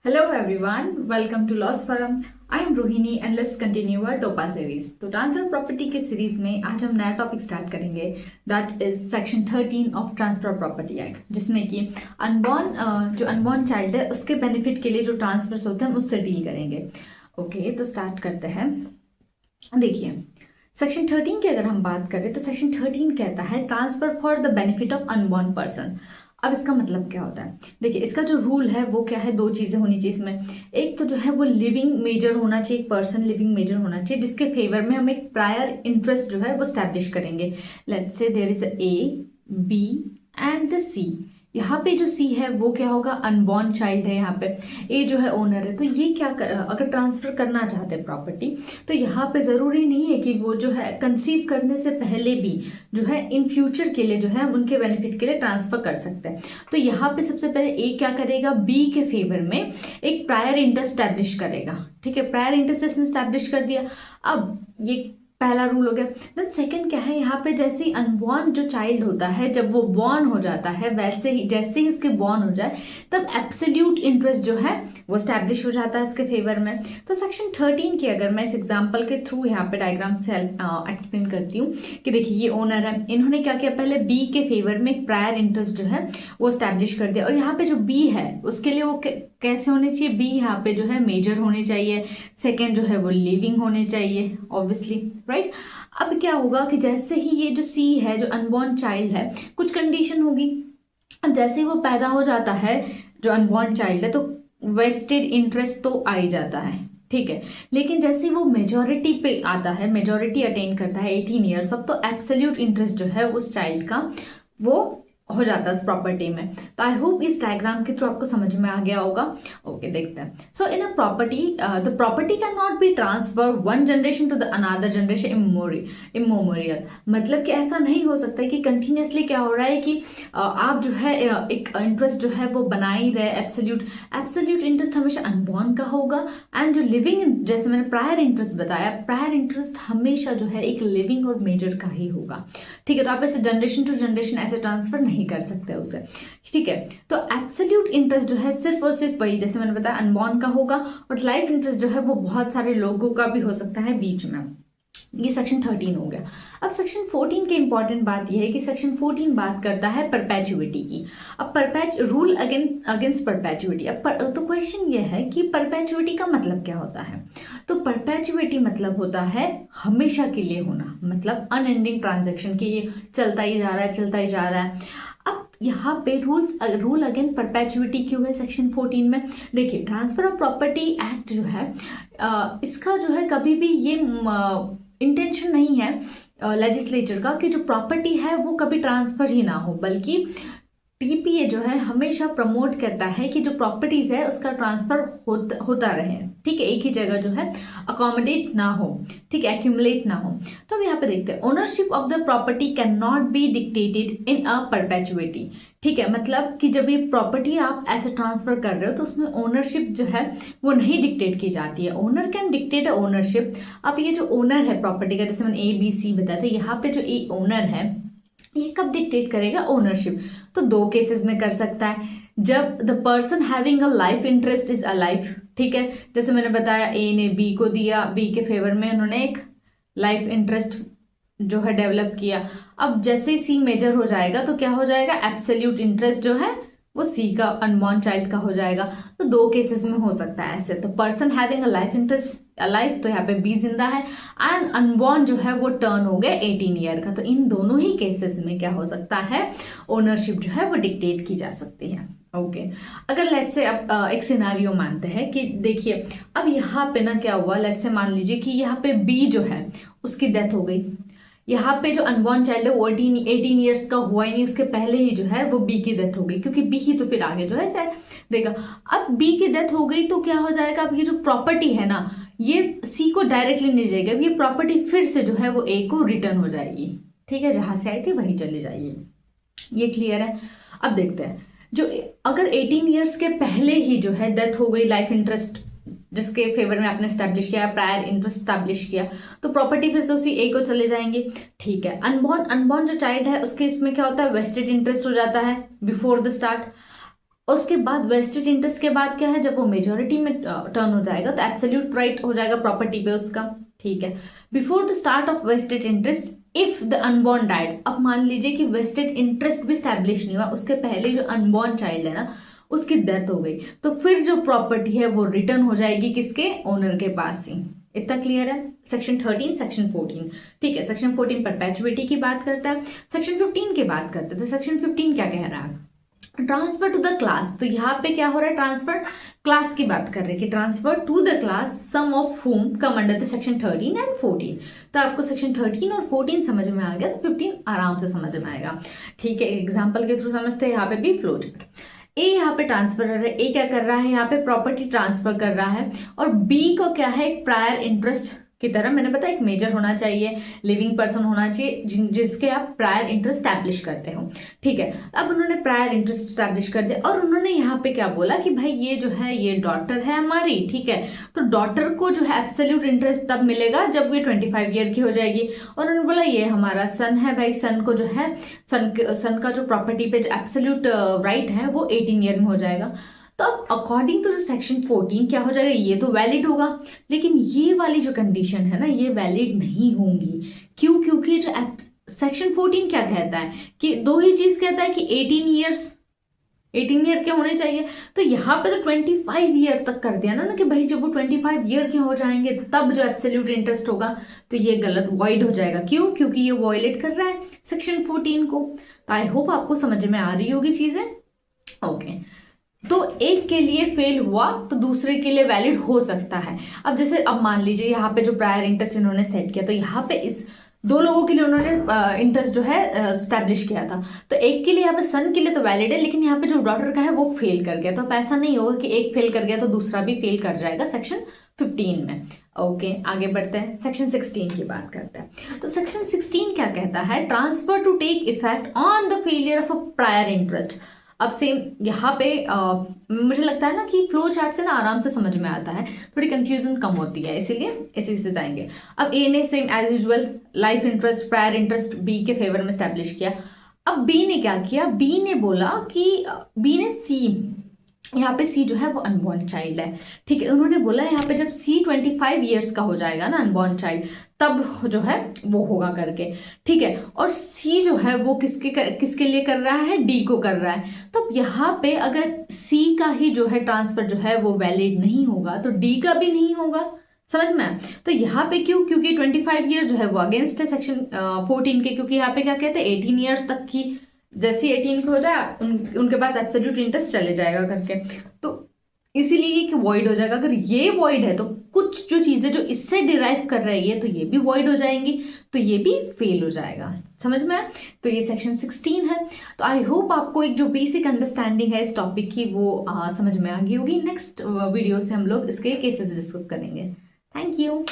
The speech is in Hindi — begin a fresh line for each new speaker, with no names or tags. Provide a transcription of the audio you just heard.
Hello everyone, welcome to Lost Forum. I am Rohini and let's continue our TOPA series. तो ट्रांसफर प्रॉपर्टी के सीरीज में आज हम नया टॉपिक स्टार्ट करेंगे that is section 13 of transfer property act, जिसमें कि अनबॉर्न चाइल्ड है उसके बेनिफिट के लिए जो ट्रांसफर्स होते हैं उससे डील करेंगे। ओके, तो स्टार्ट करते हैं। देखिए, सेक्शन 13 की अगर हम बात करें तो सेक्शन 13 कहता है transfer for the benefit of unborn person. अब इसका मतलब क्या होता है? देखिए, इसका जो रूल है वो क्या है, दो चीजें होनी चाहिए इसमें। एक तो जो है वो लिविंग मेजर होना चाहिए, एक पर्सन लिविंग मेजर होना चाहिए जिसके फेवर में हम एक प्रायर इंटरेस्ट जो है वो स्टैब्लिश करेंगे। Let's say there is A, B and the C. यहाँ पे जो सी है वो क्या होगा, अनबॉर्न चाइल्ड है। यहाँ पे ए जो है ओनर है। तो ये क्या अगर ट्रांसफर करना चाहते हैं प्रॉपर्टी, तो यहाँ पे जरूरी नहीं है कि वो जो है कंसीव करने से पहले भी जो है इन फ्यूचर के लिए जो है हम उनके बेनिफिट के लिए ट्रांसफर कर सकते हैं। तो यहाँ पे सबसे पहले ए क्या करेगा, बी के फेवर में एक प्रायर इंटरेस्ट स्टैब्लिश करेगा। ठीक है, प्रायर इंटरेस्ट इसने स्टैब्लिश कर दिया। अब ये पहला रूल हो गया। देन सेकंड क्या है, यहाँ पे जैसे ही अनबॉर्न जो चाइल्ड होता है जब वो बॉर्न हो जाता है, वैसे ही जैसे ही उसके बॉर्न हो जाए तब एब्सोल्यूट इंटरेस्ट जो है वो स्टैब्लिश हो जाता है इसके फेवर में। तो सेक्शन 13 की अगर मैं इस एग्जांपल के थ्रू यहाँ पे डायग्राम से एक्सप्लेन करती हूँ कि देखिए ये ओनर है, इन्होंने क्या किया, पहले बी के फेवर में एक प्रायर इंटरेस्ट जो है वो स्टैब्लिश कर दिया। और यहाँ पे जो बी है उसके लिए वो कैसे होने चाहिए, बी यहाँ पे जो है मेजर होने चाहिए, सेकेंड जो है वो लिविंग होने चाहिए ऑब्वियसली, राइट। अब क्या होगा कि जैसे ही ये जो सी है, जो अनबॉर्न चाइल्ड है, कुछ कंडीशन होगी। अब जैसे ही वो पैदा हो जाता है जो अनबॉर्न चाइल्ड है, तो वेस्टेड इंटरेस्ट तो आ ही जाता है, ठीक है। लेकिन जैसे ही वो मेजोरिटी पे आता है, मेजोरिटी अटेन करता है 18 ईयर्स अब, तो एब्सोल्यूट इंटरेस्ट जो है उस चाइल्ड का वो हो जाता है उस प्रॉपर्टी में। तो आई होप इस डायग्राम के थ्रू आपको समझ में आ गया होगा। ओके, देखते हैं। So in a property the property can not be transfer one generation to the another generation immemorial. मतलब कि ऐसा नहीं हो सकता कि कंटिन्यूसली क्या हो रहा है कि आप जो है एक इंटरेस्ट जो है वो बना ही रहे। एब्सोल्यूट इंटरेस्ट हमेशा अनबॉर्न का होगा, एंड जो लिविंग, जैसे मैंने प्रायर इंटरेस्ट बताया, प्रायर इंटरेस्ट हमेशा जो है एक लिविंग और मेजर का ही होगा। ठीक है, तो आप ऐसे जनरेशन टू जनरेशन ऐसे ट्रांसफर नहीं कर सकते उसे। ठीक है, तो एब्सोल्यूट इंटरेस्ट जो है सिर्फ और सिर्फ वही, जैसे मैंने बताया, अनबॉर्न का होगा। और लाइफ इंटरेस्ट जो है वो बहुत सारे लोगों का भी हो सकता है बीच में। ये सेक्शन 13 हो गया। अब सेक्शन 14 की इंपॉर्टेंट बात यह है कि सेक्शन 14 बात करता है परपेचुइटी की। अब रूल अगेंस्ट परपेचुइटी। अब तो क्वेश्चन ये है कि परपेचुइटी का मतलब क्या होता है। तो परपेचुइटी मतलब होता है हमेशा के लिए होना, मतलब अनएंडिंग ट्रांजेक्शन की, ये चलता ही जा रहा है, चलता ही जा रहा है। अब यहाँ पे रूल अगेन परपेचुइटी क्यों है सेक्शन 14 में? देखिए, ट्रांसफर ऑफ प्रॉपर्टी एक्ट जो है इसका जो है कभी भी ये इंटेंशन नहीं है लेजिस्लेचर का कि जो प्रॉपर्टी है वो कभी ट्रांसफर ही ना हो, बल्कि टीपीए जो है हमेशा प्रमोट करता है कि जो प्रॉपर्टीज है उसका ट्रांसफर होता रहे। ठीक है, एक ही जगह जो है अकोमोडेट ना हो, ठीक है, एक्यूमुलेट ना हो। तो अब यहाँ पे देखते हैं, ownership of the property can not B dictated in a perpetuity. ठीक है, मतलब कि जब ये प्रॉपर्टी आप ऐसे ट्रांसफर कर रहे हो तो उसमें ओनरशिप जो है वो नहीं डिक्टेट की जाती है। Owner can dictate a ownership. अब ये जो ओनर है प्रॉपर्टी का, जैसे मैंने ABC बताया था, यहाँ पे जो ए ओनर है ये कब डिक्टेट करेगा ओनरशिप? तो दो केसेस में कर सकता है, जब the person having a life interest is alive. ठीक है, जैसे मैंने बताया ए ने बी को दिया, बी के फेवर में उन्होंने एक लाइफ इंटरेस्ट जो है डेवलप किया। अब जैसे ही सी मेजर हो जाएगा तो क्या हो जाएगा, एब्सोल्यूट इंटरेस्ट जो है वो सी का, अनबॉर्न चाइल्ड का हो जाएगा। तो दो केसेस में हो सकता है ऐसे। तो person having a life interest alive, तो यहाँ पे बी जिंदा है, एंड अनबॉर्न जो है वो टर्न हो गया 18 ईयर का। तो इन दोनों ही केसेस में क्या हो सकता है, ओनरशिप जो है वो डिक्टेट की जा सकती है। ओके, अगर लेट्स से अब एक सिनारियो मानते हैं कि देखिए अब यहाँ पे ना क्या हुआ, लेट्स से मान लीजिए कि यहाँ पे बी जो है उसकी डेथ हो गई। यहाँ पे जो अनबॉर्न चाइल्ड है वो 18 ईयर्स का हुआ ही नहीं, उसके पहले ही जो है वो बी की डेथ हो गई, क्योंकि बी ही तो फिर आगे जो है शायद देगा। अब बी की डेथ हो गई तो क्या हो जाएगा, अब ये जो प्रॉपर्टी है ना ये सी को डायरेक्टली नहीं जाएगी, अब ये प्रॉपर्टी फिर से जो है वो ए को रिटर्न हो जाएगी। ठीक है, जहां से आई थी वही चली जाएगी। ये क्लियर है? अब देखते हैं, जो अगर 18 ईयर्स के पहले ही जो है डेथ हो गई, लाइफ इंटरेस्ट जिसके फेवर में आपने स्टैब्लिश किया, प्रायर इंटरेस्ट स्टैब्लिश किया, तो प्रॉपर्टी फिर से उसी ए को चले जाएंगे। ठीक है, अनबॉर्न जो चाइल्ड है उसके इसमें क्या होता है, वेस्टेड इंटरेस्ट हो जाता है बिफोर द स्टार्ट। और उसके बाद वेस्टेड इंटरेस्ट के बाद क्या है, जब वो मेजोरिटी में टर्न हो जाएगा तो एब्सोल्यूट राइट हो जाएगा प्रॉपर्टी पे उसका। ठीक है, before the start of vested interest if the unborn died, अब मान लीजिए कि वेस्टेड इंटरेस्ट भी स्टैब्लिश नहीं हुआ, उसके पहले जो अनबॉर्न चाइल्ड है ना उसकी डेथ हो गई, तो फिर जो प्रॉपर्टी है वो रिटर्न हो जाएगी किसके, ओनर के पास ही। इतना क्लियर है। Section 13, section 14। ठीक है, सेक्शन 14 परपेचुइटी की बात करता है, सेक्शन 15 की बात करते हैं। तो सेक्शन 15 क्या कह रहा है, ट्रांसफर टू द क्लास। तो यहाँ पे क्या हो रहा है, ट्रांसफर क्लास की बात कर रहे हैं कि transfer to the class some of whom come under the section 13 and 14। तो आपको सेक्शन 13 और 14 समझ में आ गया तो 15 आराम से समझ में आएगा। ठीक है, एग्जाम्पल के थ्रू समझते हैं। यहाँ पे भी फ्लो चार्ट, ए यहाँ पे ट्रांसफर कर रहा है, ए क्या कर रहा है, यहाँ पे प्रॉपर्टी ट्रांसफर कर रहा है, और बी को क्या है, एक प्रायर इंटरेस्ट की तरह, मैंने बताया एक मेजर होना चाहिए, लिविंग पर्सन होना चाहिए जिसके आप प्रायर इंटरेस्ट स्टैब्लिश करते हो। ठीक है, अब उन्होंने प्रायर इंटरेस्ट स्टैब्लिश कर दिया और उन्होंने यहाँ पे क्या बोला कि भाई ये जो है ये डॉटर है हमारी। ठीक है, तो डॉटर को जो है एब्सोल्यूट इंटरेस्ट तब मिलेगा जब ये 25 ईयर की हो जाएगी, और उन्होंने बोला ये हमारा सन है भाई, सन को जो है सन का जो प्रॉपर्टी पे एब्सोल्यूट राइट है वो 18 ईयर में हो जाएगा। तो अब अकॉर्डिंग टू सेक्शन 14 क्या हो जाएगा, ये तो वैलिड होगा, लेकिन ये वाली जो कंडीशन है ना ये वैलिड नहीं होंगी। क्यों, क्योंकि जो सेक्शन 14 क्या कहता है कि दो ही चीज कहता है कि 18 ईयर के होने चाहिए, तो यहाँ पे तो 25 ईयर तक कर दिया ना कि भाई जब वो 25 ईयर के हो जाएंगे तब जो एब्सोल्यूट इंटरेस्ट होगा, तो ये गलत, वॉइड हो जाएगा। क्यों, क्योंकि ये वॉयलेट कर रहा है सेक्शन 14 को। आई होप आपको समझ में आ रही होगी चीजें। ओके, तो एक के लिए फेल हुआ तो दूसरे के लिए वैलिड हो सकता है। अब जैसे अब मान लीजिए यहाँ पे जो प्रायर इंटरेस्ट इन्होंने सेट किया, तो यहाँ पे इस दो लोगों के लिए उन्होंने इंटरेस्ट जो है स्टैब्लिश किया था, तो एक के लिए यहाँ पे सन के लिए तो वैलिड है, लेकिन यहाँ पे जो डॉटर का है वो फेल कर गया। तो अब ऐसा नहीं होगा कि एक फेल कर गया तो दूसरा भी फेल कर जाएगा सेक्शन 15 में। ओके, आगे बढ़ते हैं, सेक्शन 16 की बात करते हैं। तो सेक्शन 16 क्या कहता है, transfer to take effect on the failure of a prior interest. अब सेम यहाँ पे मुझे लगता है ना कि फ्लो चार्ट से ना आराम से समझ में आता है, थोड़ी कंफ्यूजन कम होती है, इसीलिए इसी से जाएंगे। अब ए ने same as usual life interest prior interest B के फेवर में स्टैब्लिश किया। अब बी ने क्या किया, बी ने बोला कि बी ने सी, यहाँ पे सी जो है वो अनबॉर्न चाइल्ड है। ठीक है, उन्होंने बोला यहाँ पे जब सी 25 ईयर्स का हो जाएगा ना अनबॉर्न चाइल्ड, तब जो है वो होगा करके। ठीक है, और सी जो है वो किसके लिए कर रहा है, डी को कर रहा है। तो यहाँ पे अगर सी का ही जो है ट्रांसफर जो है वो वैलिड नहीं होगा तो डी का भी नहीं होगा। समझ में? तो यहाँ पे क्यों, क्योंकि 25 ईयर जो है वो अगेंस्ट है सेक्शन 14 के, क्योंकि यहाँ पे क्या कहते हैं 18 ईयर्स तक की, जैसे 18 को हो जाए उनके पास एब्सोल्यूट इंटरेस्ट चले जाएगा करके, तो इसीलिए कि वॉइड हो जाएगा। अगर ये वॉइड है तो कुछ जो चीजें जो इससे डिराइव कर रही है तो ये भी वॉइड हो जाएंगी, तो ये भी फेल हो जाएगा। समझ में? तो ये सेक्शन 16 है। तो आई होप आपको एक जो बेसिक अंडरस्टैंडिंग है इस टॉपिक की वो समझ में आ गई होगी। नेक्स्ट वीडियो से हम लोग इसके केसेस डिस्कस करेंगे। Thank you.